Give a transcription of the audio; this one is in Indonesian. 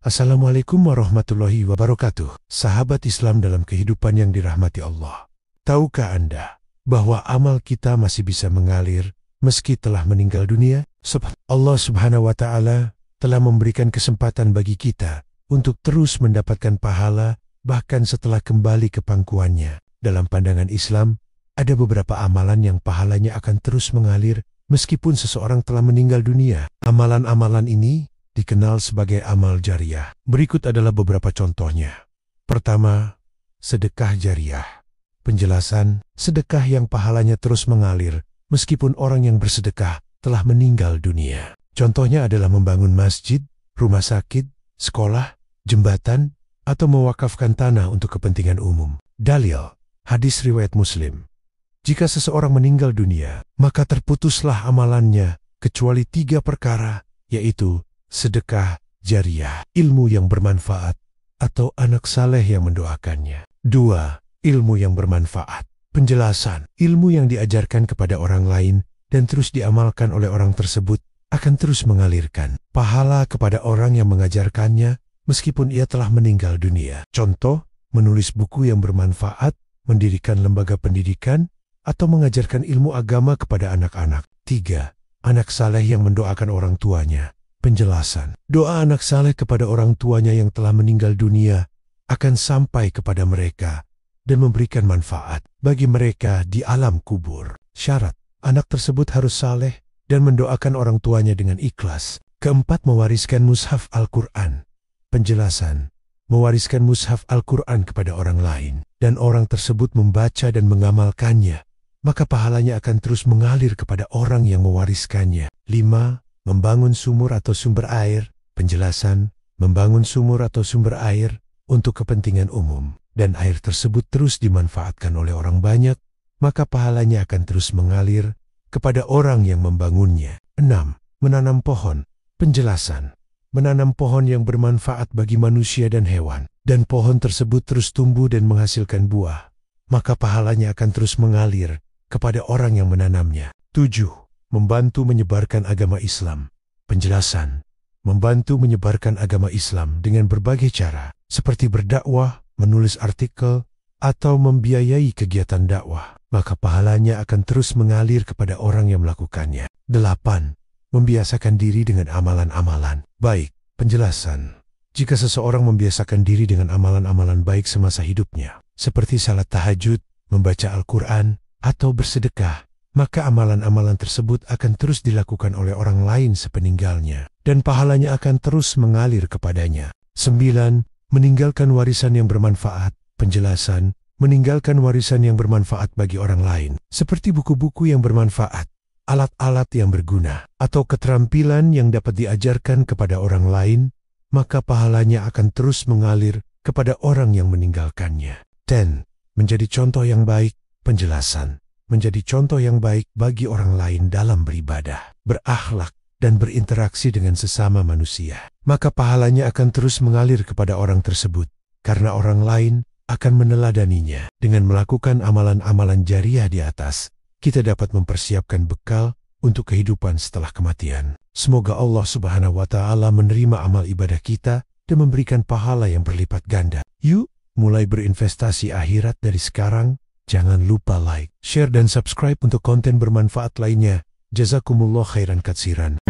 Assalamualaikum warahmatullahi wabarakatuh. Sahabat Islam dalam kehidupan yang dirahmati Allah. Tahukah Anda bahwa amal kita masih bisa mengalir meski telah meninggal dunia? Allah Subhanahu wa Ta'ala telah memberikan kesempatan bagi kita untuk terus mendapatkan pahala bahkan setelah kembali ke pangkuannya. Dalam pandangan Islam, ada beberapa amalan yang pahalanya akan terus mengalir meskipun seseorang telah meninggal dunia. Amalan-amalan ini dikenal sebagai amal jariah. Berikut adalah beberapa contohnya. Pertama, sedekah jariah. Penjelasan, sedekah yang pahalanya terus mengalir meskipun orang yang bersedekah telah meninggal dunia. Contohnya adalah membangun masjid, rumah sakit, sekolah, jembatan, atau mewakafkan tanah untuk kepentingan umum. Dalil, hadis riwayat Muslim. Jika seseorang meninggal dunia, maka terputuslah amalannya kecuali 3 perkara, yaitu sedekah jariah, ilmu yang bermanfaat, atau anak saleh yang mendoakannya. 2. Ilmu yang bermanfaat. Penjelasan, ilmu yang diajarkan kepada orang lain dan terus diamalkan oleh orang tersebut akan terus mengalirkan pahala kepada orang yang mengajarkannya meskipun ia telah meninggal dunia. Contoh, menulis buku yang bermanfaat, mendirikan lembaga pendidikan, atau mengajarkan ilmu agama kepada anak-anak. 3. Anak saleh yang mendoakan orang tuanya. Penjelasan, doa anak saleh kepada orang tuanya yang telah meninggal dunia akan sampai kepada mereka dan memberikan manfaat bagi mereka di alam kubur. Syarat, anak tersebut harus saleh dan mendoakan orang tuanya dengan ikhlas. 4. Mewariskan mushaf Al-Quran. Penjelasan, mewariskan mushaf Al-Quran kepada orang lain dan orang tersebut membaca dan mengamalkannya, maka pahalanya akan terus mengalir kepada orang yang mewariskannya. 5. Membangun sumur atau sumber air. Penjelasan, membangun sumur atau sumber air untuk kepentingan umum dan air tersebut terus dimanfaatkan oleh orang banyak, maka pahalanya akan terus mengalir kepada orang yang membangunnya. 6. Menanam pohon. Penjelasan, menanam pohon yang bermanfaat bagi manusia dan hewan, dan pohon tersebut terus tumbuh dan menghasilkan buah, maka pahalanya akan terus mengalir kepada orang yang menanamnya. 7. Membantu menyebarkan agama Islam. Penjelasan, membantu menyebarkan agama Islam dengan berbagai cara, seperti berdakwah, menulis artikel, atau membiayai kegiatan dakwah, maka pahalanya akan terus mengalir kepada orang yang melakukannya. 8. Membiasakan diri dengan amalan-amalan baik. Penjelasan, jika seseorang membiasakan diri dengan amalan-amalan baik semasa hidupnya, seperti salat tahajud, membaca Al-Quran, atau bersedekah, maka amalan-amalan tersebut akan terus dilakukan oleh orang lain sepeninggalnya, dan pahalanya akan terus mengalir kepadanya. 9. Meninggalkan warisan yang bermanfaat. Penjelasan, meninggalkan warisan yang bermanfaat bagi orang lain, seperti buku-buku yang bermanfaat, alat-alat yang berguna, atau keterampilan yang dapat diajarkan kepada orang lain, maka pahalanya akan terus mengalir kepada orang yang meninggalkannya. 10. Menjadi contoh yang baik. Penjelasan, menjadi contoh yang baik bagi orang lain dalam beribadah, berakhlak, dan berinteraksi dengan sesama manusia, maka pahalanya akan terus mengalir kepada orang tersebut, karena orang lain akan meneladaninya. Dengan melakukan amalan-amalan jariah di atas, kita dapat mempersiapkan bekal untuk kehidupan setelah kematian. Semoga Allah Subhanahu wa Ta'ala menerima amal ibadah kita dan memberikan pahala yang berlipat ganda. Yuk, mulai berinvestasi akhirat dari sekarang. Jangan lupa like, share, dan subscribe untuk konten bermanfaat lainnya. Jazakumullah khairan katsiran.